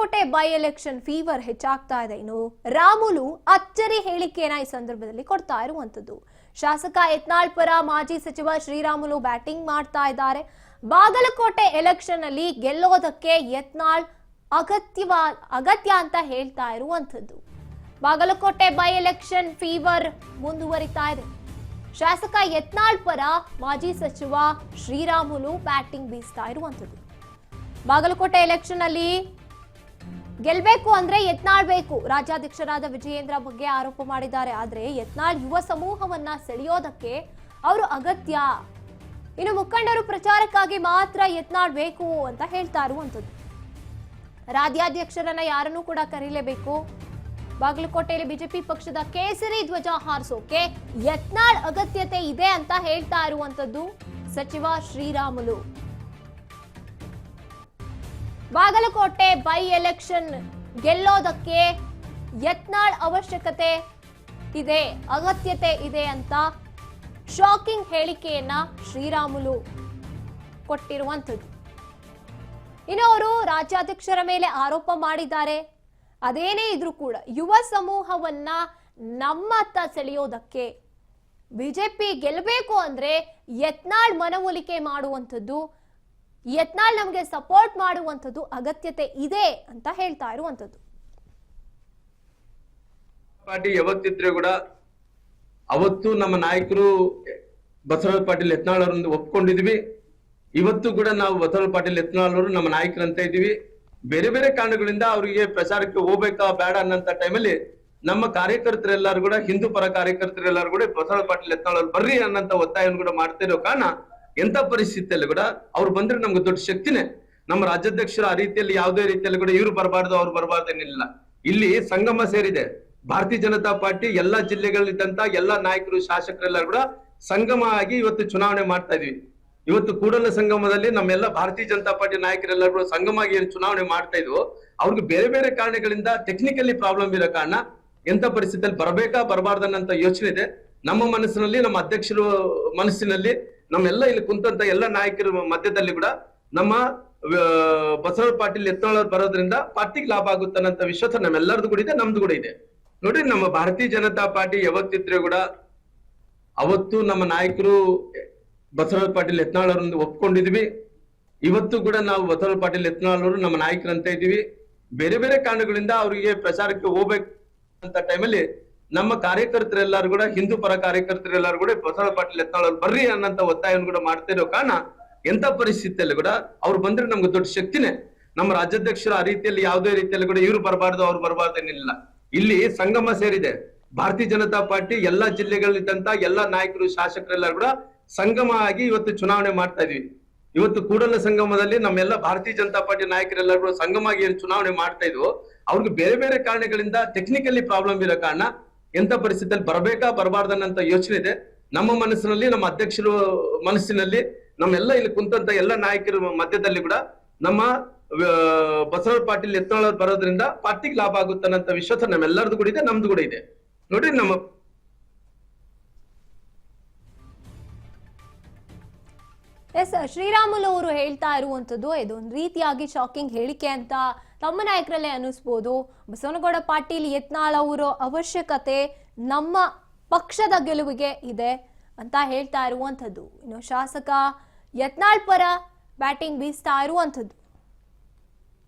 Bagalkot by election fever ಹೆಚ್ಚಾಗ್ತಾ ಇದೆ. ಇನ್ನು ರಾಮುಲು ಅಚ್ಚರಿ ಹೇಳಿಕೆಯನ್ನ ಈ ಸಂದರ್ಭದಲ್ಲಿ ಕೊಡ್ತಾ ಇರುವಂತದ್ದು. ಶಾಸಕ ಯತ್ನಾಳ್ ಪರ ಮಾಜಿ ಸಚಿವ ಶ್ರೀರಾಮುಲು ಬ್ಯಾಟಿಂಗ್ ಮಾಡ್ತಾ ಇದ್ದಾರೆ. ಬಾಗಲಕೋಟೆ ಎಲೆಕ್ಷನ್ ಅಲ್ಲಿ ಗೆಲ್ಲೋದಕ್ಕೆ ಯತ್ನಾಳ್ ಅಗತ್ಯ ಅಂತ ಹೇಳ್ತಾ ಇರುವಂತದ್ದು. ಬಾಗಲಕೋಟೆ ಬೈ ಎಲೆಕ್ಷನ್ ಫೀವರ್ ಮುಂದುವರಿತಾ ಇದೆ. ಶಾಸಕ ಯತ್ನಾಳ್ ಪರ ಮಾಜಿ ಸಚಿವ ಶ್ರೀರಾಮುಲು ಬ್ಯಾಟಿಂಗ್ ಬೀಸ್ತಾ ಇರುವಂತದ್ದು. ಬಾಗಲಕೋಟೆ ಎಲೆಕ್ಷನ್ ಅಲ್ಲಿ ಗೆಲ್ಬೇಕು ಅಂದ್ರೆ ಯತ್ನಾಳ್ ಬೇಕು. ರಾಜ್ಯಾಧ್ಯಕ್ಷರಾದ ವಿಜಯೇಂದ್ರ ಬಗ್ಗೆ ಆರೋಪ ಮಾಡಿದ್ದಾರೆ. ಆದ್ರೆ ಯತ್ನಾಳ್ ಯುವ ಸಮೂಹವನ್ನ ಸೆಳೆಯೋದಕ್ಕೆ ಅವರು ಅಗತ್ಯ. ಇನ್ನು ಮುಖಂಡರು ಪ್ರಚಾರಕ್ಕಾಗಿ ಮಾತ್ರ ಯತ್ನಾಳ್ ಬೇಕು ಅಂತ ಹೇಳ್ತಾ ಇರುವಂತದ್ದು. ರಾಜ್ಯಾಧ್ಯಕ್ಷರನ್ನ ಯಾರನ್ನೂ ಕೂಡ ಕರೀಲೇಬೇಕು. ಬಾಗಲಕೋಟೆಯಲ್ಲಿ ಬಿಜೆಪಿ ಪಕ್ಷದ ಕೇಸರಿ ಧ್ವಜ ಹಾರಿಸೋಕೆ ಯತ್ನಾಳ್ ಅಗತ್ಯತೆ ಇದೆ ಅಂತ ಹೇಳ್ತಾ ಇರುವಂತದ್ದು ಸಚಿವ ಶ್ರೀರಾಮುಲು. ಬಾಗಲಕೋಟೆ ಬೈ ಎಲೆಕ್ಷನ್ ಗೆಲ್ಲೋದಕ್ಕೆ ಯತ್ನಾಳ್ ಅವಶ್ಯಕತೆ ಇದೆ, ಅಗತ್ಯತೆ ಇದೆ ಅಂತ ಶಾಕಿಂಗ್ ಹೇಳಿಕೆಯನ್ನ ಶ್ರೀರಾಮುಲು ಕೊಟ್ಟಿರುವಂಥದ್ದು. ಇನ್ನು ಅವರು ರಾಜ್ಯಾಧ್ಯಕ್ಷರ ಮೇಲೆ ಆರೋಪ ಮಾಡಿದ್ದಾರೆ. ಅದೇನೇ ಇದ್ರೂ ಕೂಡ ಯುವ ಸಮೂಹವನ್ನ ನಮ್ಮತ್ತ ಸೆಳೆಯೋದಕ್ಕೆ ಬಿಜೆಪಿ ಗೆಲ್ಲಬೇಕು ಅಂದ್ರೆ ಯತ್ನಾಳ್ ಮನವೊಲಿಕೆ ಮಾಡುವಂಥದ್ದು, ಯತ್ನಾಳ್ ನಮಗೆ ಸಪೋರ್ಟ್ ಮಾಡುವಂಥದ್ದು ಅಗತ್ಯತೆ ಇದೆ ಅಂತ ಹೇಳ್ತಾ ಇರುವಂತದ್ದು. ಪಾರ್ಟಿ ಯಾವತ್ತಿದ್ರೆ ಕೂಡ ಅವತ್ತು ನಮ್ಮ ನಾಯಕರು ಬಸವರಾಜ ಪಾಟೀಲ್ ಯತ್ನಾಳ್ ಅವರನ್ನು ಒಪ್ಕೊಂಡಿದ್ವಿ. ಇವತ್ತು ಕೂಡ ನಾವು ಬಸವರಾಜ ಪಾಟೀಲ್ ಯತ್ನಾಳ್ ಅವರು ನಮ್ಮ ನಾಯಕರಂತ ಇದ್ದೀವಿ. ಬೇರೆ ಬೇರೆ ಕಾರಣಗಳಿಂದ ಅವರಿಗೆ ಪ್ರಚಾರಕ್ಕೆ ಹೋಗ್ಬೇಕಾ ಬೇಡ ಅನ್ನಂತ ಟೈಮಲ್ಲಿ ನಮ್ಮ ಕಾರ್ಯಕರ್ತರೆಲ್ಲರೂ ಕೂಡ ಹಿಂದೂ ಪರ ಕಾರ್ಯಕರ್ತರೆಲ್ಲರೂ ಕೂಡ ಬಸವರಾಜ ಪಾಟೀಲ್ ಯತ್ನಾಳ್ ಅವ್ರು ಬರ್ರಿ ಅನ್ನಂತ ಒತ್ತಾಯವನ್ನು ಕೂಡ ಮಾಡ್ತಾ ಇರೋ ಕಾರಣ ಎಂತ ಪರಿಸ್ಥಿತಿಯಲ್ಲಿ ಕೂಡ ಅವ್ರು ಬಂದ್ರೆ ನಮ್ಗೆ ದೊಡ್ಡ ಶಕ್ತಿನೇ. ನಮ್ಮ ರಾಜ್ಯಾಧ್ಯಕ್ಷರು ಆ ರೀತಿಯಲ್ಲಿ ಯಾವುದೇ ರೀತಿಯಲ್ಲಿ ಕೂಡ ಇವ್ರು ಬರಬಾರ್ದು ಅವ್ರು ಬರಬಾರ್ದೇನಿಲ್ಲ. ಇಲ್ಲಿ ಸಂಗಮ ಸೇರಿದೆ. ಭಾರತೀಯ ಜನತಾ ಪಾರ್ಟಿ ಎಲ್ಲಾ ಜಿಲ್ಲೆಗಳಲ್ಲಿದ್ದಂತ ಎಲ್ಲಾ ನಾಯಕರು ಶಾಸಕರೆಲ್ಲರೂ ಕೂಡ ಸಂಗಮ ಆಗಿ ಇವತ್ತು ಚುನಾವಣೆ ಮಾಡ್ತಾ ಇದೀವಿ. ಇವತ್ತು ಕೂಡಲ ಸಂಗಮದಲ್ಲಿ ನಮ್ಮೆಲ್ಲ ಭಾರತೀಯ ಜನತಾ ಪಾರ್ಟಿ ನಾಯಕರೆಲ್ಲರೂ ಕೂಡ ಸಂಗಮ ಆಗಿ ಏನು ಚುನಾವಣೆ ಮಾಡ್ತಾ ಇದ್ವು, ಅವ್ರಿಗೆ ಬೇರೆ ಬೇರೆ ಕಾರಣಗಳಿಂದ ಟೆಕ್ನಿಕಲಿ ಪ್ರಾಬ್ಲಮ್ ಇರೋ ಕಾರಣ ಎಂತ ಪರಿಸ್ಥಿತಿಯಲ್ಲಿ ಬರಬೇಕಾ ಬರಬಾರ್ದನ್ನಂತ ಯೋಚನೆ ಇದೆ ನಮ್ಮ ಮನಸ್ಸಿನಲ್ಲಿ, ನಮ್ಮ ಅಧ್ಯಕ್ಷರು ಮನಸ್ಸಿನಲ್ಲಿ, ನಮ್ಮೆಲ್ಲ ಇಲ್ಲಿ ಕುಂತಂತ ಎಲ್ಲ ನಾಯಕರ ಮಧ್ಯದಲ್ಲಿ ಕೂಡ ನಮ್ಮ ಬಸವರಾಜ ಪಾಟೀಲ್ ಯತ್ನಾಳ್ ಅವ್ರು ಬರೋದ್ರಿಂದ ಪಾರ್ಟಿಗೆ ಲಾಭ ಆಗುತ್ತಾನಂತ ವಿಶ್ವಾಸ ನಮ್ಮೆಲ್ಲರದು ಕೂಡ ಇದೆ, ನಮ್ದು ಕೂಡ ಇದೆ. ನೋಡಿ, ನಮ್ಮ ಭಾರತೀಯ ಜನತಾ ಪಾರ್ಟಿ ಯಾವತ್ತಿದ್ರೆ ಕೂಡ ಅವತ್ತು ನಮ್ಮ ನಾಯಕರು ಬಸವರಾಜ ಪಾಟೀಲ್ ಯತ್ನಾಳ್ ಅವರನ್ನು ಒಪ್ಕೊಂಡಿದ್ವಿ. ಇವತ್ತು ಕೂಡ ನಾವು ಬಸವರಾಜ ಪಾಟೀಲ್ ಯತ್ನಾಳ್ ಅವರು ನಮ್ಮ ನಾಯಕರಂತ ಇದ್ದೀವಿ. ಬೇರೆ ಬೇರೆ ಕಾರಣಗಳಿಂದ ಅವರಿಗೆ ಪ್ರಚಾರಕ್ಕೆ ಹೋಗ್ಬೇಕು ಅಂತ ಟೈಮಲ್ಲಿ ನಮ್ಮ ಕಾರ್ಯಕರ್ತರೆಲ್ಲರೂ ಕೂಡ ಹಿಂದೂ ಪರ ಕಾರ್ಯಕರ್ತರೆಲ್ಲರೂ ಕೂಡ ಬಸವರಾಜ ಪಾಟೀಲ್ ಯತ್ನಾಳ್ ಅವ್ರು ಬರ್ರಿ ಅನ್ನಂತ ಒತ್ತಾಯವನ್ನು ಕೂಡ ಮಾಡ್ತಾ ಇರೋ ಕಾರಣ ಎಂತ ಪರಿಸ್ಥಿತಿಯಲ್ಲಿ ಕೂಡ ಅವ್ರು ಬಂದ್ರೆ ನಮ್ಗೆ ದೊಡ್ಡ ಶಕ್ತಿನೇ. ನಮ್ಮ ರಾಜ್ಯಾಧ್ಯಕ್ಷರು ಆ ರೀತಿಯಲ್ಲಿ ಯಾವುದೇ ರೀತಿಯಲ್ಲಿ ಕೂಡ ಇವ್ರು ಬರಬಾರ್ದು ಅವ್ರು ಬರಬಾರ್ದೇನಿಲ್ಲ. ಇಲ್ಲಿ ಸಂಗಮ ಸೇರಿದೆ. ಭಾರತೀಯ ಜನತಾ ಪಾರ್ಟಿ ಎಲ್ಲಾ ಜಿಲ್ಲೆಗಳಲ್ಲಿದ್ದಂತ ಎಲ್ಲಾ ನಾಯಕರು ಶಾಸಕರೆಲ್ಲರೂ ಕೂಡ ಸಂಗಮ ಆಗಿ ಇವತ್ತು ಚುನಾವಣೆ ಮಾಡ್ತಾ ಇದೀವಿ. ಇವತ್ತು ಕೂಡಲ ಸಂಗಮದಲ್ಲಿ ನಮ್ಮೆಲ್ಲ ಭಾರತೀಯ ಜನತಾ ಪಾರ್ಟಿ ನಾಯಕರೆಲ್ಲರೂ ಕೂಡ ಸಂಗಮ ಆಗಿ ಏನು ಚುನಾವಣೆ ಮಾಡ್ತಾ ಇದ್ವು, ಅವ್ರಿಗೆ ಬೇರೆ ಬೇರೆ ಕಾರಣಗಳಿಂದ ಟೆಕ್ನಿಕಲಿ ಪ್ರಾಬ್ಲಮ್ ಇರೋ ಕಾರಣ ಎಂತ ಪರಿಸ್ಥಿತಿಯಲ್ಲಿ ಬರಬೇಕಾ ಬರಬಾರ್ದನ್ನಂತ ಯೋಚನೆ ಇದೆ ನಮ್ಮ ಮನಸ್ಸಿನಲ್ಲಿ, ನಮ್ಮ ಅಧ್ಯಕ್ಷರು ಮನಸ್ಸಿನಲ್ಲಿ, ನಮ್ಮೆಲ್ಲ ಇಲ್ಲಿ ಕುಂತಂತ ಎಲ್ಲ ನಾಯಕರ ಮಧ್ಯದಲ್ಲಿ ಕೂಡ ನಮ್ಮ ಬಸವರಾಜ ಪಾಟೀಲ್ ಯತ್ನಾಳ್ ಅವ್ರು ಬರೋದ್ರಿಂದ ಪಾರ್ಟಿಗೆ ಲಾಭ ಆಗುತ್ತಾನಂತ ವಿಶ್ವಾಸ ನಮ್ಮೆಲ್ಲರದು ಕೂಡ ಇದೆ, ನಮ್ದು ಕೂಡ ಇದೆ. ನೋಡ್ರಿ, ನಮ್ಮ ಶ್ರೀರಾಮುಲು ಅವರು ಹೇಳ್ತಾ ಇರುವಂತದ್ದು ಇದೊಂದು ರೀತಿಯಾಗಿ ಶಾಕಿಂಗ್ ಹೇಳಿಕೆ ಅಂತ ತಮ್ಮ ನಾಯಕರಲ್ಲೇ ಅನಿಸ್ಬೋದು. ಬಸವನಗೌಡ ಪಾಟೀಲ್ ಯತ್ನಾಳ್ ಅವರ ಅವಶ್ಯಕತೆ ನಮ್ಮ ಪಕ್ಷದ ಗೆಲುವಿಗೆ ಇದೆ ಅಂತ ಹೇಳ್ತಾ ಇರುವಂತದ್ದು. ಇನ್ನು ಶಾಸಕ ಯತ್ನಾಳ್ ಪರ ಬ್ಯಾಟಿಂಗ್ ಬೀಸ್ತಾ ಇರುವಂತದ್ದು.